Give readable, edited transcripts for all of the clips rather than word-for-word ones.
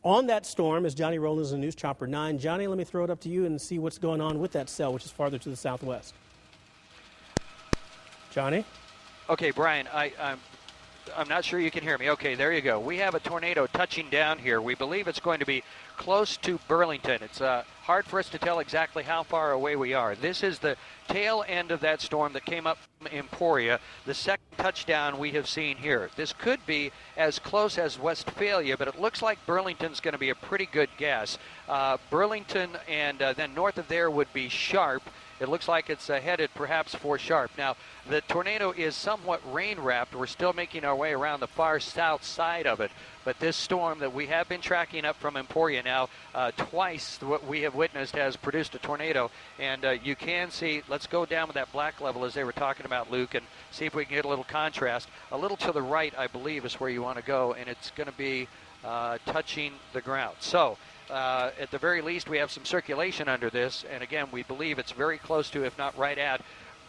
On that storm is Johnny Rollins and News Chopper 9. Johnny, let me throw it up to you and see what's going on with that cell, which is farther to the southwest. Johnny? Okay, Brian, I'm not sure you can hear me. Okay, there you go. We have a tornado touching down here. We believe it's going to be close to Burlington. It's hard for us to tell exactly how far away we are. This is the tail end of that storm that came up from Emporia, the second touchdown we have seen here. This could be as close as Westphalia, but it looks like Burlington's going to be a pretty good guess. Burlington and then north of there would be Sharp. It looks like it's headed perhaps for Sharp. Now, the tornado is somewhat rain-wrapped. We're still making our way around the far south side of it. But this storm that we have been tracking up from Emporia now, twice what we have witnessed has produced a tornado. And you can see, let's go down with that black level as they were talking about, Luke, and see if we can get a little contrast. A little to the right, I believe, is where you want to go, and it's going to be touching the ground. So, at the very least, we have some circulation under this, and again, we believe it's very close to, if not right at,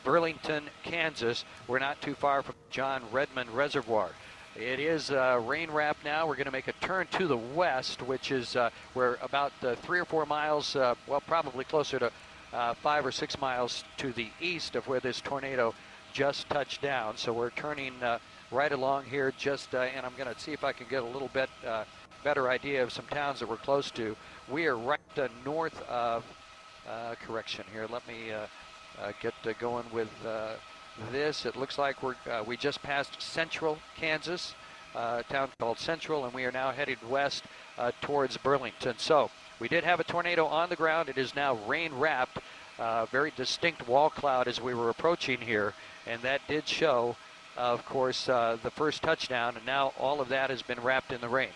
Burlington, Kansas. We're not too far from John Redmond Reservoir. It is rain wrapped now. We're going to make a turn to the west, which is we're about 3 or 4 miles, well, probably closer to 5 or 6 miles to the east of where this tornado just touched down. So we're turning right along here just, and I'm going to see if I can get a little bit better idea of some towns that we're close to. We are right north of, correction here, let me get going with this. It looks like we just passed Central, Kansas, a town called Central, and we are now headed west towards Burlington. So we did have a tornado on the ground. It is now rain-wrapped, very distinct wall cloud as we were approaching here, and that did show, of course, the first touchdown, and now all of that has been wrapped in the rain.